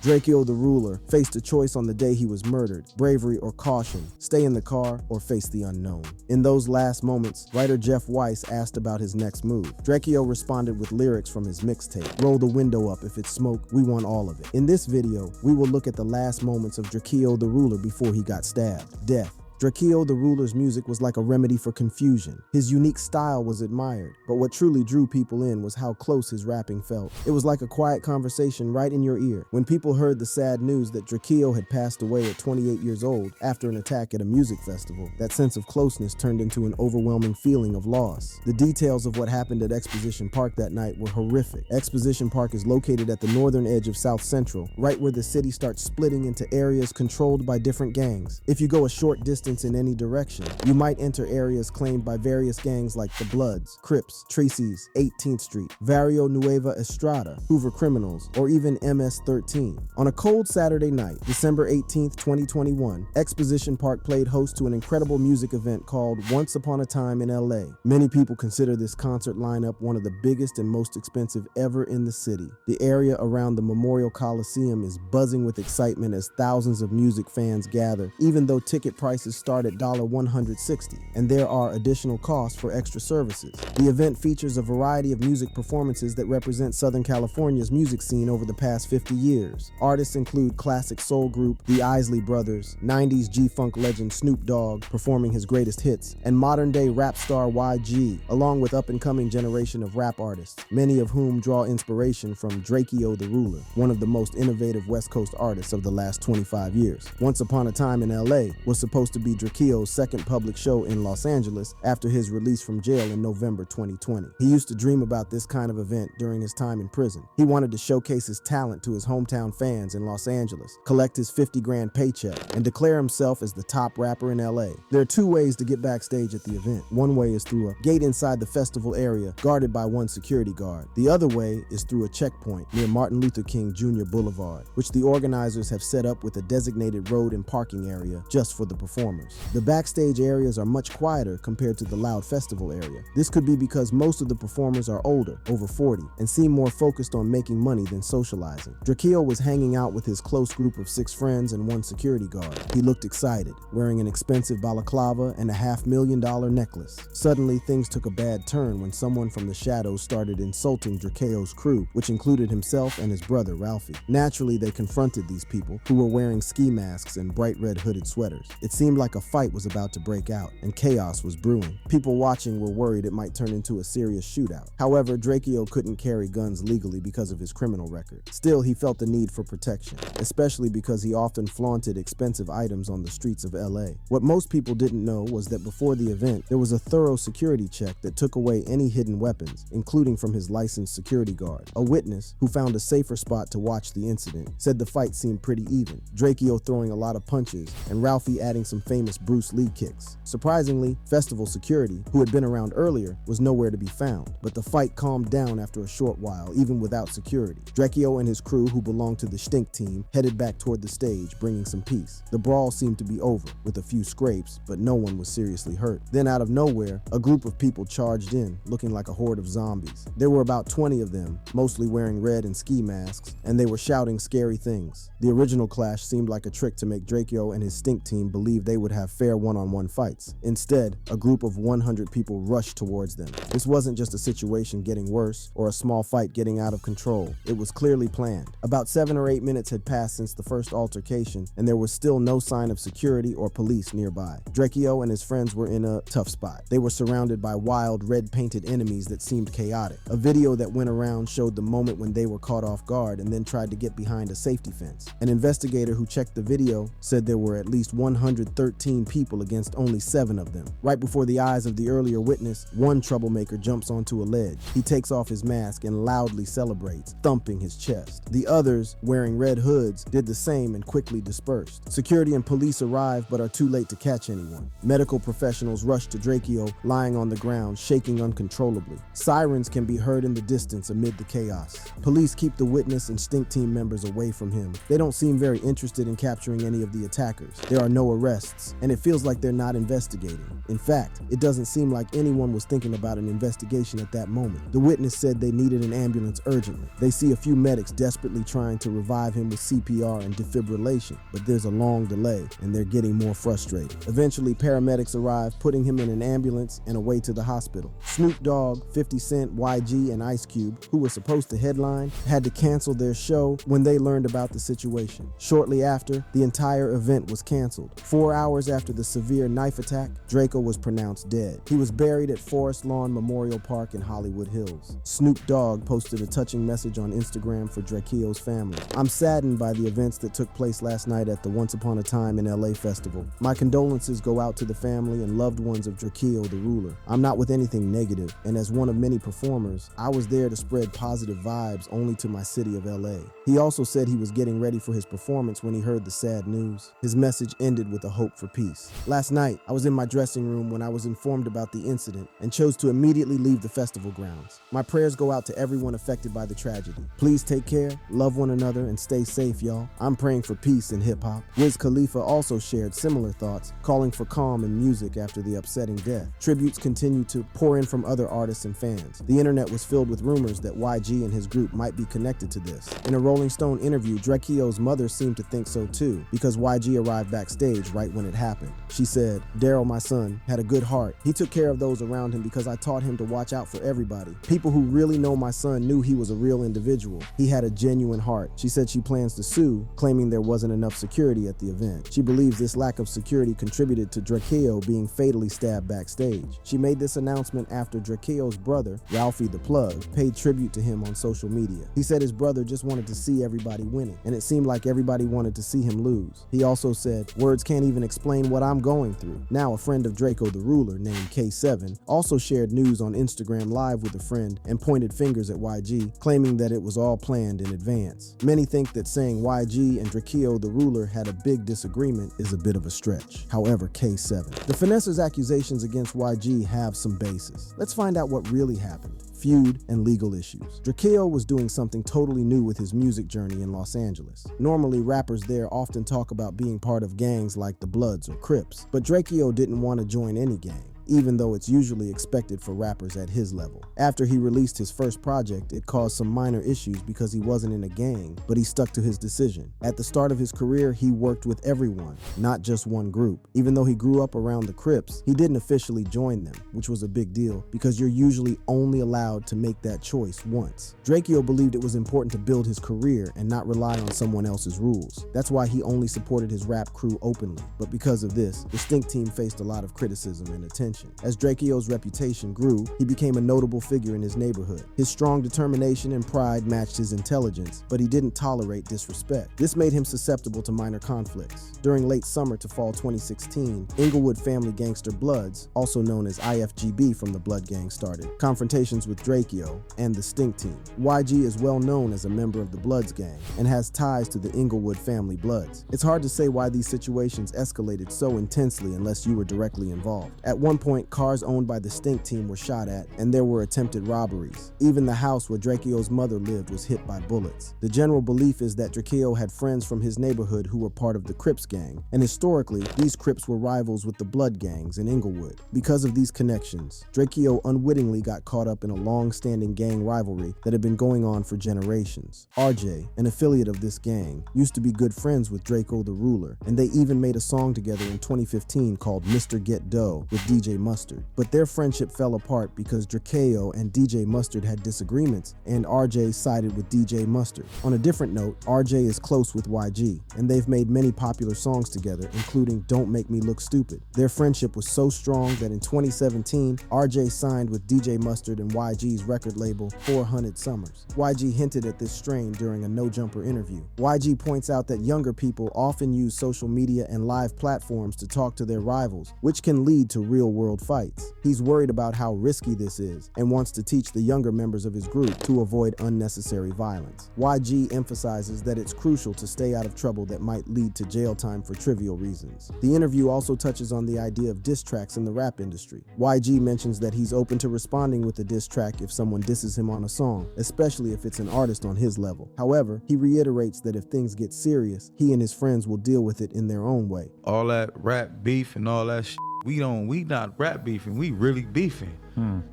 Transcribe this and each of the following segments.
Drakeo the ruler faced a choice on the day he was murdered: bravery or caution, stay in the car or face the unknown. In those last moments, writer Jeff Weiss asked about his next move. Drakeo responded with lyrics from his mixtape: "Roll the window up, if it's smoke, we want all of it." In this video, we will look at the last moments of Drakeo the ruler before he got stabbed. Death. Drakeo the ruler's music was like a remedy for confusion. His unique style was admired, but what truly drew people in was how close his rapping felt. It was like a quiet conversation right in your ear. When people heard the sad news that Drakeo had passed away at 28 years old after an attack at a music festival, that sense of closeness turned into an overwhelming feeling of loss. The details of what happened at Exposition Park that night were horrific. Exposition Park is located at the northern edge of South Central, right where the city starts splitting into areas controlled by different gangs. If you go a short distance in any direction, you might enter areas claimed by various gangs like the Bloods, Crips, Tracy's, 18th Street, Barrio Nueva Estrada, Hoover Criminals, or even MS-13. On a cold Saturday night, December 18th, 2021, Exposition Park played host to an incredible music event called Once Upon a Time in LA. Many people consider this concert lineup one of the biggest and most expensive ever in the city. The area around the Memorial Coliseum is buzzing with excitement as thousands of music fans gather, even though ticket prices start at $160, and there are additional costs for extra services. The event features a variety of music performances that represent Southern California's music scene over the past 50 years. Artists include classic soul group the Isley Brothers, 90s G-Funk legend Snoop Dogg performing his greatest hits, and modern-day rap star YG, along with up-and-coming generation of rap artists, many of whom draw inspiration from Drakeo the Ruler, one of the most innovative West Coast artists of the last 25 years. Once Upon a Time in LA was supposed to be Drakeo's second public show in Los Angeles after his release from jail in November 2020. He used to dream about this kind of event during his time in prison. He wanted to showcase his talent to his hometown fans in Los Angeles, collect his 50 grand paycheck, and declare himself as the top rapper in LA. There are two ways to get backstage at the event. One way is through a gate inside the festival area guarded by one security guard. The other way is through a checkpoint near Martin Luther King Jr. Boulevard, which the organizers have set up with a designated road and parking area just for the performers. The backstage areas are much quieter compared to the loud festival area. This could be because most of the performers are older, over 40, and seem more focused on making money than socializing. Drakeo was hanging out with his close group of 6 friends and one security guard. He looked excited, wearing an expensive balaclava and a $500,000 necklace. Suddenly, things took a bad turn when someone from the shadows started insulting Drakeo's crew, which included himself and his brother, Ralphie. Naturally, they confronted these people, who were wearing ski masks and bright red hooded sweaters. It seemed like a fight was about to break out, and chaos was brewing. People watching were worried it might turn into a serious shootout. However, Drakeo couldn't carry guns legally because of his criminal record. Still, he felt the need for protection, especially because he often flaunted expensive items on the streets of LA. What most people didn't know was that before the event, there was a thorough security check that took away any hidden weapons, including from his licensed security guard. A witness, who found a safer spot to watch the incident, said the fight seemed pretty even, Drakeo throwing a lot of punches and Ralphie adding some famous Bruce Lee kicks. Surprisingly, festival security, who had been around earlier, was nowhere to be found, but the fight calmed down after a short while, even without security. Drakeo and his crew, who belonged to the Stink team, headed back toward the stage, bringing some peace. The brawl seemed to be over, with a few scrapes, but no one was seriously hurt. Then out of nowhere, a group of people charged in, looking like a horde of zombies. There were about 20 of them, mostly wearing red and ski masks, and they were shouting scary things. The original clash seemed like a trick to make Drakeo and his Stink team believe they would have fair one-on-one fights. Instead, a group of 100 people rushed towards them. This wasn't just a situation getting worse or a small fight getting out of control. It was clearly planned. About 7 or 8 minutes had passed since the first altercation, and there was still no sign of security or police nearby. Drakeo and his friends were in a tough spot. They were surrounded by wild, red-painted enemies that seemed chaotic. A video that went around showed the moment when they were caught off guard and then tried to get behind a safety fence. An investigator who checked the video said there were at least 113 people against only 7 of them. Right before the eyes of the earlier witness, one troublemaker jumps onto a ledge. He takes off his mask and loudly celebrates, thumping his chest. The others, wearing red hoods, did the same and quickly dispersed. Security and police arrive but are too late to catch anyone. Medical professionals rush to Drakeo, lying on the ground, shaking uncontrollably. Sirens can be heard in the distance amid the chaos. Police keep the witness and Stink team members away from him. They don't seem very interested in capturing any of the attackers. There are no arrests, posts, and it feels like they're not investigating. In fact, it doesn't seem like anyone was thinking about an investigation at that moment. The witness said they needed an ambulance urgently. They see a few medics desperately trying to revive him with CPR and defibrillation, but there's a long delay, and they're getting more frustrated. Eventually, paramedics arrive, putting him in an ambulance and away to the hospital. Snoop Dogg, 50 Cent, YG, and Ice Cube, who were supposed to headline, had to cancel their show when they learned about the situation. Shortly after, the entire event was canceled. 4 hours after the severe knife attack, Drakeo was pronounced dead. He was buried at Forest Lawn Memorial Park in Hollywood Hills. Snoop Dogg posted a touching message on Instagram for Drakeo's family. "I'm saddened by the events that took place last night at the Once Upon a Time in LA festival. My condolences go out to the family and loved ones of Drakeo the Ruler. I'm not with anything negative, and as one of many performers, I was there to spread positive vibes only to my city of LA." He also said he was getting ready for his performance when he heard the sad news. His message ended with a hope for peace. "Last night, I was in my dressing room when I was informed about the incident and chose to immediately leave the festival grounds. My prayers go out to everyone affected by the tragedy. Please take care, love one another, and stay safe, y'all. I'm praying for peace in hip-hop." Wiz Khalifa also shared similar thoughts, calling for calm in music after the upsetting death. Tributes continued to pour in from other artists and fans. The internet was filled with rumors that YG and his group might be connected to this. In a Rolling Stone interview, Drakeo's mother seemed to think so too, because YG arrived backstage right when it happened. She said, "Daryl, my son, had a good heart. He took care of those around him because I taught him to watch out for everybody. People who really know my son knew he was a real individual. He had a genuine heart." She said she plans to sue, claiming there wasn't enough security at the event. She believes this lack of security contributed to Drakeo being fatally stabbed backstage. She made this announcement after Drakeo's brother, Ralphie the Plug, paid tribute to him on social media. He said his brother just wanted to see everybody winning, and it seemed like everybody wanted to see him lose. He also said, "Words can't even explain what I'm going through." Now, a friend of Drakeo the Ruler, named K7, also shared news on Instagram Live with a friend and pointed fingers at YG, claiming that it was all planned in advance. Many think that saying YG and Drakeo the Ruler had a big disagreement is a bit of a stretch. However, K7. The Finesser's accusations against YG have some basis. Let's find out what really happened. Feud, and legal issues. Drakeo was doing something totally new with his music journey in Los Angeles. Normally, rappers there often talk about being part of gangs like the Bloods or Crips, but Drakeo didn't want to join any gang, even though it's usually expected for rappers at his level. After he released his first project, it caused some minor issues because he wasn't in a gang, but he stuck to his decision. At the start of his career, he worked with everyone, not just one group. Even though he grew up around the Crips, he didn't officially join them, which was a big deal because you're usually only allowed to make that choice once. Drakeo believed it was important to build his career and not rely on someone else's rules. That's why he only supported his rap crew openly. But because of this, the Stink Team faced a lot of criticism and attention. As Drakeo's reputation grew, he became a notable figure in his neighborhood. His strong determination and pride matched his intelligence, but he didn't tolerate disrespect. This made him susceptible to minor conflicts. During late summer to fall 2016, Inglewood family gangster Bloods, also known as IFGB from the Blood Gang, started confrontations with Drakeo and the Stink Team. YG is well known as a member of the Bloods gang and has ties to the Inglewood family Bloods. It's hard to say why these situations escalated so intensely unless you were directly involved. At one point, cars owned by the Stink Team were shot at, and there were attempted robberies. Even the house where Drakeo's mother lived was hit by bullets. The general belief is that Drakeo had friends from his neighborhood who were part of the Crips gang, and historically, these Crips were rivals with the Blood gangs in Inglewood. Because of these connections, Drakeo unwittingly got caught up in a long-standing gang rivalry that had been going on for generations. RJ, an affiliate of this gang, used to be good friends with Drakeo the Ruler, and they even made a song together in 2015 called Mr. Get Dough with DJ Mustard. But their friendship fell apart because Drakeo and DJ Mustard had disagreements, and RJ sided with DJ Mustard. On a different note, RJ is close with YG, and they've made many popular songs together, including Don't Make Me Look Stupid. Their friendship was so strong that in 2017, RJ signed with DJ Mustard and YG's record label 400 Summers. YG hinted at this strain during a No Jumper interview. YG points out that younger people often use social media and live platforms to talk to their rivals, which can lead to real-world real-world fights. He's worried about how risky this is and wants to teach the younger members of his group to avoid unnecessary violence. YG emphasizes that it's crucial to stay out of trouble that might lead to jail time for trivial reasons. The interview also touches on the idea of diss tracks in the rap industry. YG mentions that he's open to responding with a diss track if someone disses him on a song, especially if it's an artist on his level. However, he reiterates that if things get serious, he and his friends will deal with it in their own way. All that rap beef and all that shit, we not rap beefing, we really beefing.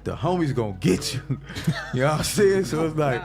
The homies gonna get you. You know what I'm saying? So it's like...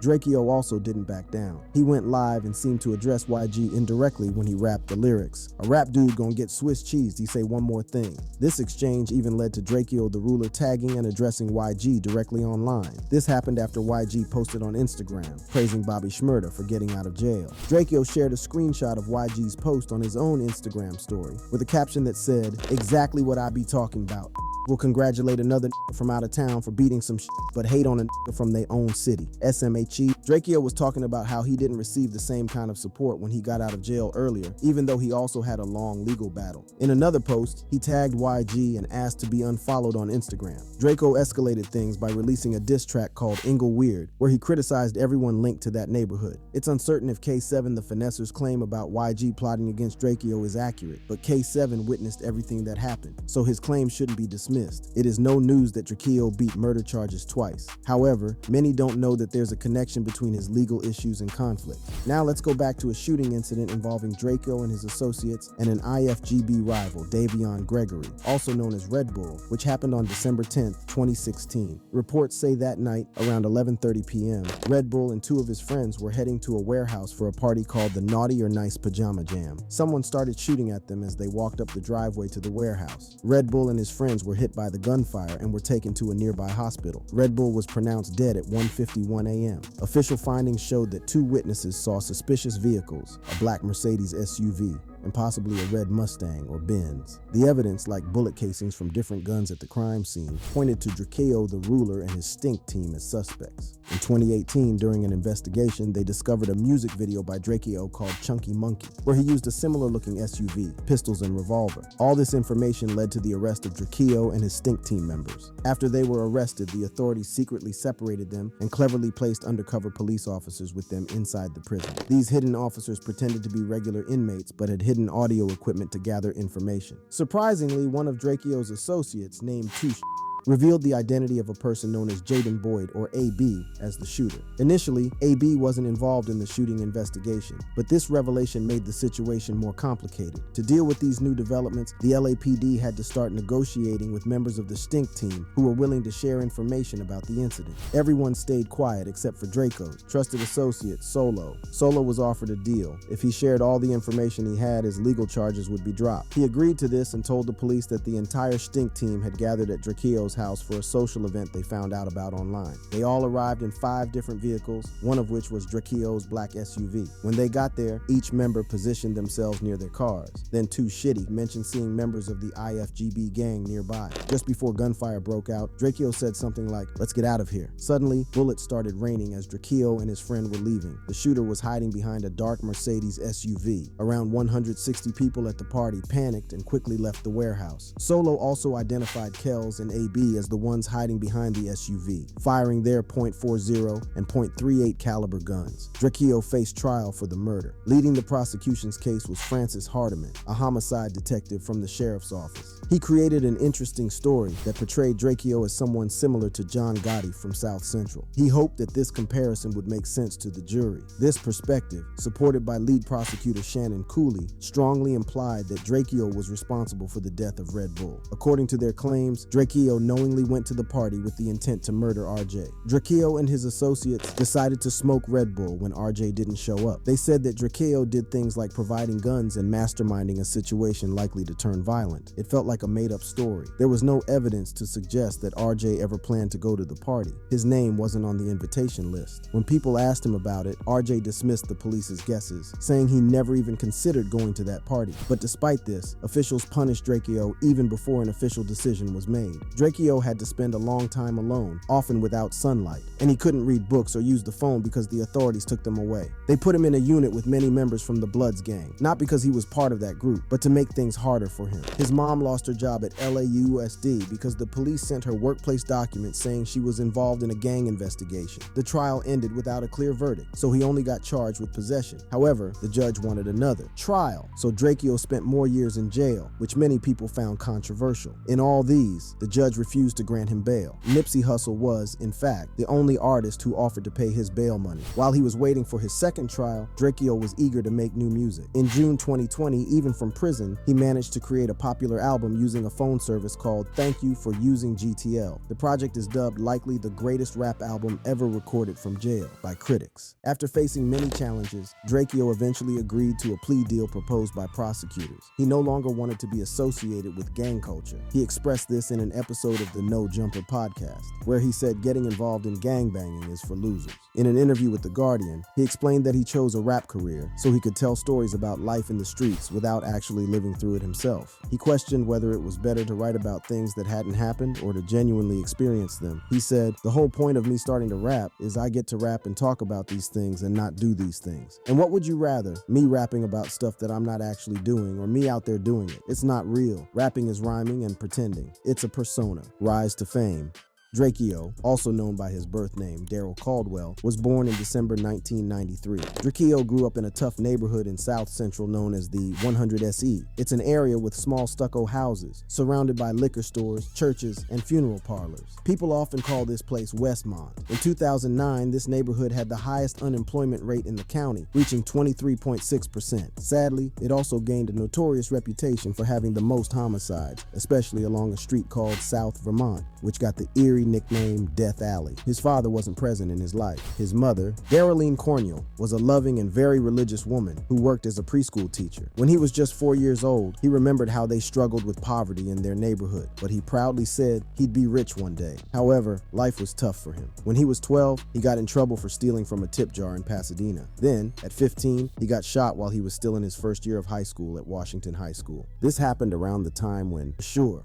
Drakeo also didn't back down. He went live and seemed to address YG indirectly when he rapped the lyrics. "A rap dude gonna get Swiss cheesed, he say one more thing." This exchange even led to Drakeo the Ruler tagging and addressing YG directly online. This happened after YG posted on Instagram, praising Bobby Shmurda for getting out of jail. Drakeo shared a screenshot of YG's post on his own Instagram story with a caption that said, "Exactly what I be talking about. Will congratulate another from out of town for beating some but hate on a from their own city. SMHE." Drakeo was talking about how he didn't receive the same kind of support when he got out of jail earlier, even though he also had a long legal battle. In another post, he tagged YG and asked to be unfollowed on Instagram. Draco escalated things by releasing a diss track called Ingle Weird, where he criticized everyone linked to that neighborhood. It's uncertain if K7 the Finesser's claim about YG plotting against Drakeo is accurate, but K7 witnessed everything that happened, so his claim shouldn't be dismissed. It is no news that Drakeo beat murder charges twice. However, many don't know that there's a connection between his legal issues and conflict. Now let's go back to a shooting incident involving Drakeo and his associates and an IFGB rival, Davion Gregory, also known as Red Bull, which happened on December 10, 2016. Reports say that night, around 11:30 p.m., Red Bull and two of his friends were heading to a warehouse for a party called the Naughty or Nice Pajama Jam. Someone started shooting at them as they walked up the driveway to the warehouse. Red Bull and his friends were hit by the gunfire and were taken to a nearby hospital. Red Bull was pronounced dead at 1:51 a.m. Official findings showed that two witnesses saw suspicious vehicles, a black Mercedes SUV, and possibly a red Mustang or Benz. The evidence, like bullet casings from different guns at the crime scene, pointed to Drakeo the Ruler and his Stink team as suspects. In 2018, during an investigation, they discovered a music video by Drakeo called Chunky Monkey, where he used a similar-looking SUV, pistols, and revolver. All this information led to the arrest of Drakeo and his Stink team members. After they were arrested, the authorities secretly separated them and cleverly placed undercover police officers with them inside the prison. These hidden officers pretended to be regular inmates, but had hidden audio equipment to gather information. Surprisingly, one of Drakeo's associates, named Touche, revealed the identity of a person known as Jaden Boyd, or AB, as the shooter. Initially, AB wasn't involved in the shooting investigation, but this revelation made the situation more complicated. To deal with these new developments, the LAPD had to start negotiating with members of the Stink team who were willing to share information about the incident. Everyone stayed quiet except for Draco's trusted associate, Solo. Solo was offered a deal. If he shared all the information he had, his legal charges would be dropped. He agreed to this and told the police that the entire Stink team had gathered at Drakeo's house for a social event they found out about online. They all arrived in 5 different vehicles, one of which was Drakeo's black SUV. When they got there, each member positioned themselves near their cars. Then Too Shitty mentioned seeing members of the IFGB gang nearby. Just before gunfire broke out, Drakeo said something like, "Let's get out of here." Suddenly, bullets started raining as Drakeo and his friend were leaving. The shooter was hiding behind a dark Mercedes SUV. Around 160 people at the party panicked and quickly left the warehouse. Solo also identified Kells and AB as the ones hiding behind the SUV, firing their .40 and .38 caliber guns. Drakeo faced trial for the murder. Leading the prosecution's case was Francis Hardiman, a homicide detective from the sheriff's office. He created an interesting story that portrayed Drakeo as someone similar to John Gotti from South Central. He hoped that this comparison would make sense to the jury. This perspective, supported by lead prosecutor Shannon Cooley, strongly implied that Drakeo was responsible for the death of Red Bull. According to their claims, Drakeo knowingly went to the party with the intent to murder RJ. Drakeo and his associates decided to smoke Red Bull when RJ didn't show up. They said that Drakeo did things like providing guns and masterminding a situation likely to turn violent. It felt like a made-up story. There was no evidence to suggest that RJ ever planned to go to the party. His name wasn't on the invitation list. When people asked him about it, RJ dismissed the police's guesses, saying he never even considered going to that party. But despite this, officials punished Drakeo even before an official decision was made. Drakeo Drakeo had to spend a long time alone, often without sunlight, and he couldn't read books or use the phone because the authorities took them away. They put him in a unit with many members from the Bloods gang, not because he was part of that group, but to make things harder for him. His mom lost her job at LAUSD because the police sent her workplace documents saying she was involved in a gang investigation. The trial ended without a clear verdict, so he only got charged with possession. However, the judge wanted another trial, so Drakeo spent more years in jail, which many people found controversial. In all these, the judge refused to grant him bail. Nipsey Hussle was, in fact, the only artist who offered to pay his bail money. While he was waiting for his second trial, Drakeo was eager to make new music. In June 2020, even from prison, he managed to create a popular album using a phone service called Thank You for Using GTL. The project is dubbed likely the greatest rap album ever recorded from jail by critics. After facing many challenges, Drakeo eventually agreed to a plea deal proposed by prosecutors. He no longer wanted to be associated with gang culture. He expressed this in an episode of the No Jumper podcast, where he said getting involved in gangbanging is for losers. In an interview with The Guardian, he explained that he chose a rap career so he could tell stories about life in the streets without actually living through it himself. He questioned whether it was better to write about things that hadn't happened or to genuinely experience them. He said, "The whole point of me starting to rap is I get to rap and talk about these things and not do these things. And what would you rather, me rapping about stuff that I'm not actually doing or me out there doing it? It's not real. Rapping is rhyming and pretending. It's a persona." Rise to fame. Drakeo, also known by his birth name, Daryl Caldwell, was born in December 1993. Drakeo grew up in a tough neighborhood in South Central known as the 100 SE. It's an area with small stucco houses, surrounded by liquor stores, churches, and funeral parlors. People often call this place Westmont. In 2009, this neighborhood had the highest unemployment rate in the county, reaching 23.6%. Sadly, it also gained a notorious reputation for having the most homicides, especially along a street called South Vermont, which got the eerie nickname Death Alley. His father wasn't present in his life. His mother, Darylene Cornell, was a loving and very religious woman who worked as a preschool teacher. When he was just 4 years old, he remembered how they struggled with poverty in their neighborhood, but he proudly said he'd be rich one day. However, life was tough for him. When he was 12, he got in trouble for stealing from a tip jar in Pasadena. Then, at 15, he got shot while he was still in his first year of high school at Washington High School. This happened around the time when, sure,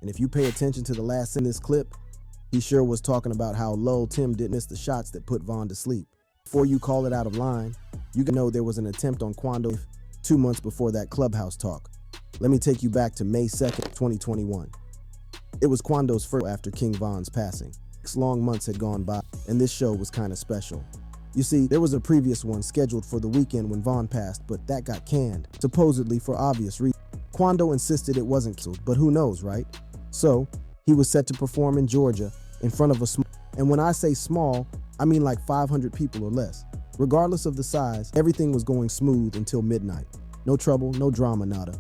and if you pay attention to the last in this clip, he sure was talking about how Lil Tim didn't miss the shots that put Von to sleep. Before you call it out of line, you can know there was an attempt on Quando 2 months before that clubhouse talk. Let me take you back to May 2nd, 2021. It was Quando's first after King Von's passing. 6 long months had gone by, and this show was kind of special. You see, there was a previous one scheduled for the weekend when Von passed, but that got canned, supposedly for obvious reasons. Quando insisted it wasn't canceled, but who knows, right? So, he was set to perform in Georgia in front of a small, and when I say small, I mean like 500 people or less. Regardless of the size, everything was going smooth until midnight. No trouble, no drama, nada.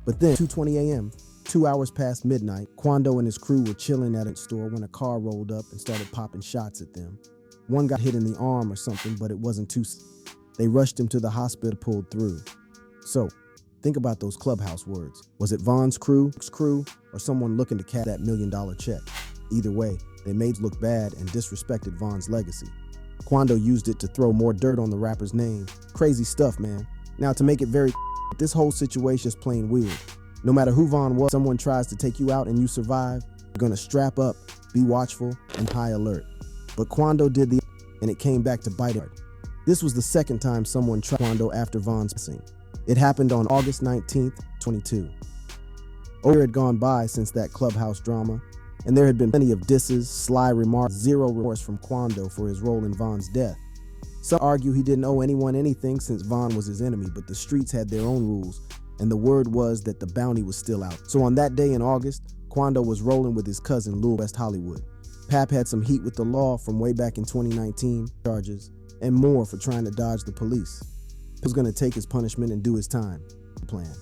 But then, 2:20 a.m., 2 hours past midnight, Quando and his crew were chilling at a store when a car rolled up and started popping shots at them. One got hit in the arm or something, but it wasn't too. They rushed him to the hospital, pulled through. So, think about those clubhouse words. Was it Von's crew, or someone looking to cash that $1 million check? Either way, they made look bad and disrespected Von's legacy. Quando used it to throw more dirt on the rapper's name. Crazy stuff, man. Now, to make it very, this whole situation is plain weird. No matter who Von was, someone tries to take you out and you survive, you're gonna strap up, be watchful, and high alert. But Quando did and it came back to bite hard. This was the second time someone tried Quando after Von's passing. It happened on August 19th, 22. A year had gone by since that clubhouse drama, and there had been plenty of disses, sly remarks, zero remorse from Quando for his role in Von's death. Some argue he didn't owe anyone anything since Von was his enemy, but the streets had their own rules, and the word was that the bounty was still out. So on that day in August, Quando was rolling with his cousin Lil West Hollywood. Pap had some heat with the law from way back in 2019, charges, and more for trying to dodge the police. He was going to take his punishment and do his time. Plan.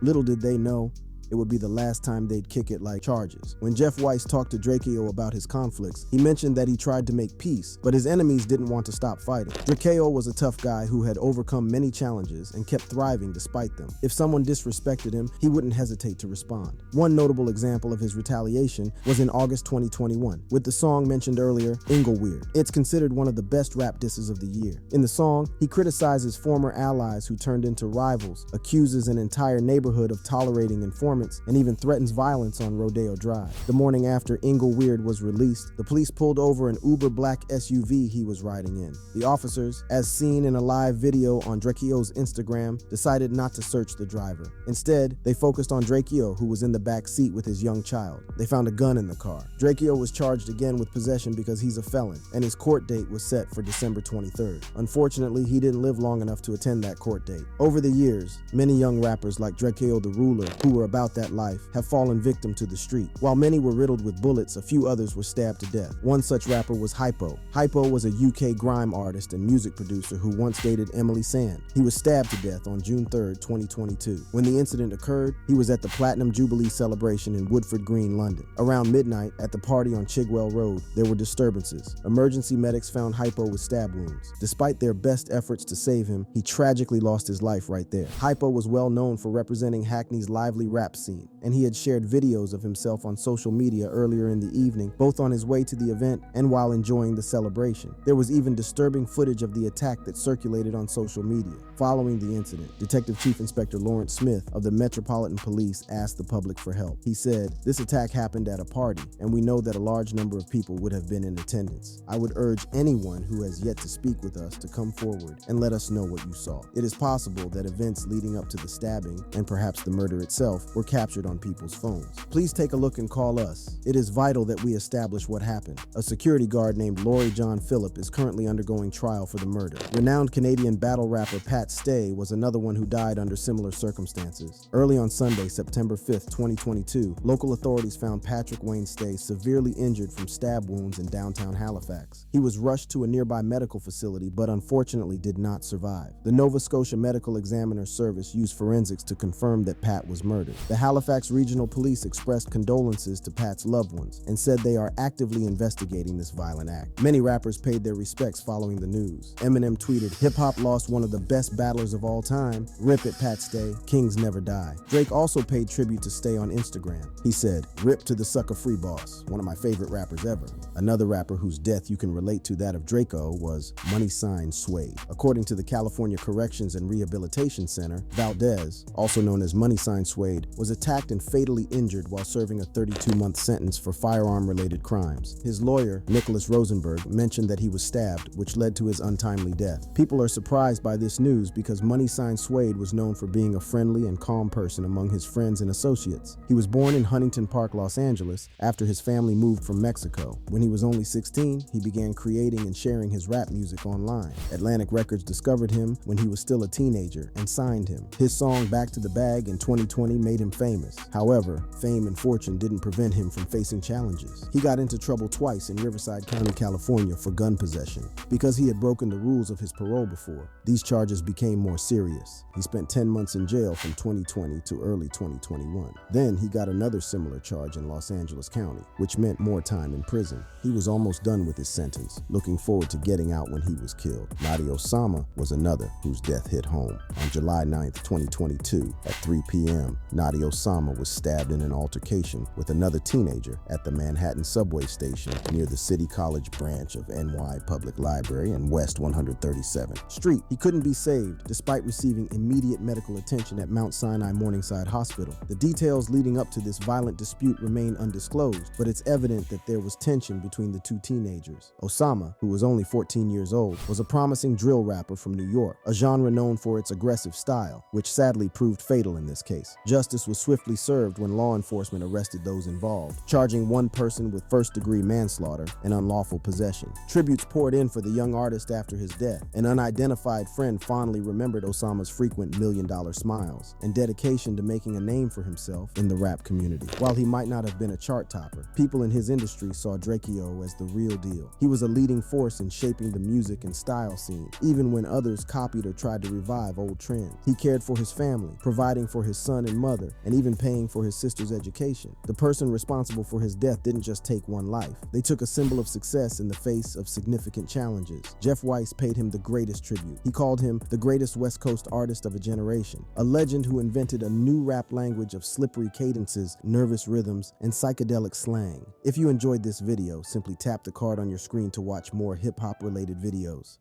Little did they know, it would be the last time they'd kick it like charges. When Jeff Weiss talked to Drakeo about his conflicts, he mentioned that he tried to make peace, but his enemies didn't want to stop fighting. Drakeo was a tough guy who had overcome many challenges and kept thriving despite them. If someone disrespected him, he wouldn't hesitate to respond. One notable example of his retaliation was in August 2021, with the song mentioned earlier, Ingleweird. It's considered one of the best rap disses of the year. In the song, he criticizes former allies who turned into rivals, accuses an entire neighborhood of tolerating informants, performance and even threatens violence on Rodeo Drive. The morning after Ingle Weird was released, the police pulled over an uber black SUV he was riding in. The officers, as seen in a live video on Drakeo's Instagram, decided not to search the driver. Instead, they focused on Drakeo, who was in the back seat with his young child. They found a gun in the car. Drakeo was charged again with possession because he's a felon, and his court date was set for December 23rd. Unfortunately, he didn't live long enough to attend that court date. Over the years, many young rappers like Drakeo the Ruler, who were about that life, have fallen victim to the street. While many were riddled with bullets, a few others were stabbed to death. One such rapper was Hypo. Hypo was a UK grime artist and music producer who once dated Emily Sand. He was stabbed to death on June 3rd, 2022. When the incident occurred, he was at the Platinum Jubilee celebration in Woodford Green, London. Around midnight, at the party on Chigwell Road, there were disturbances. Emergency medics found Hypo with stab wounds. Despite their best efforts to save him, he tragically lost his life right there. Hypo was well known for representing Hackney's lively rap scene, and he had shared videos of himself on social media earlier in the evening, both on his way to the event and while enjoying the celebration. There was even disturbing footage of the attack that circulated on social media. Following the incident, Detective Chief Inspector Lawrence Smith of the Metropolitan Police asked the public for help. He said, "This attack happened at a party, and we know that a large number of people would have been in attendance. I would urge anyone who has yet to speak with us to come forward and let us know what you saw. It is possible that events leading up to the stabbing, and perhaps the murder itself, were captured on people's phones. Please take a look and call us. It is vital that we establish what happened." A security guard named Laurie John Phillip is currently undergoing trial for the murder. Renowned Canadian battle rapper Pat Stay was another one who died under similar circumstances. Early on Sunday, September 5th, 2022, local authorities found Patrick Wayne Stay severely injured from stab wounds in downtown Halifax. He was rushed to a nearby medical facility, but unfortunately did not survive. The Nova Scotia Medical Examiner Service used forensics to confirm that Pat was murdered. The Halifax Regional Police expressed condolences to Pat's loved ones and said they are actively investigating this violent act. Many rappers paid their respects following the news. Eminem tweeted, "Hip-hop lost one of the best battlers of all time. Rip it, Pat Stay. Kings never die." Drake also paid tribute to Stay on Instagram. He said, "Rip to the sucker free boss, one of my favorite rappers ever." Another rapper whose death you can relate to that of Drakeo was Money Sign Suede. According to the California Corrections and Rehabilitation Center, Valdez, also known as Money Sign Suede, was attacked and fatally injured while serving a 32-month sentence for firearm-related crimes. His lawyer, Nicholas Rosenberg, mentioned that he was stabbed, which led to his untimely death. People are surprised by this news because Money Sign Suede was known for being a friendly and calm person among his friends and associates. He was born in Huntington Park, Los Angeles, after his family moved from Mexico. When he was only 16, he began creating and sharing his rap music online. Atlantic Records discovered him when he was still a teenager and signed him. His song Back to the Bag in 2020 made him famous. However, fame and fortune didn't prevent him from facing challenges. He got into trouble twice in Riverside County, California for gun possession. Because he had broken the rules of his parole before, these charges became more serious. He spent 10 months in jail from 2020 to early 2021. Then he got another similar charge in Los Angeles County, which meant more time in prison. He was almost done with his sentence, looking forward to getting out when he was killed. Nadi Osama was another whose death hit home. On July 9th, 2022, at 3 p.m., Nadi Osama was stabbed in an altercation with another teenager at the Manhattan subway station near the City College branch of NY Public Library and West 137th Street. He couldn't be saved despite receiving immediate medical attention at Mount Sinai Morningside Hospital. The details leading up to this violent dispute remain undisclosed, but it's evident that there was tension between the two teenagers. Osama, who was only 14 years old, was a promising drill rapper from New York, a genre known for its aggressive style, which sadly proved fatal in this case. Justice was swiftly served when law enforcement arrested those involved, charging one person with first-degree manslaughter and unlawful possession. Tributes poured in for the young artist after his death. An unidentified friend fondly remembered Osama's frequent million-dollar smiles and dedication to making a name for himself in the rap community. While he might not have been a chart topper, people in his industry saw Drakeo as the real deal. He was a leading force in shaping the music and style scene, even when others copied or tried to revive old trends. He cared for his family, providing for his son and mother, and even paying for his sister's education. The person responsible for his death didn't just take one life. They took a symbol of success in the face of significant challenges. Jeff Weiss paid him the greatest tribute. He called him the greatest West Coast artist of a generation, a legend who invented a new rap language of slippery cadences, nervous rhythms, and psychedelic slang. If you enjoyed this video, simply tap the card on your screen to watch more hip-hop related videos.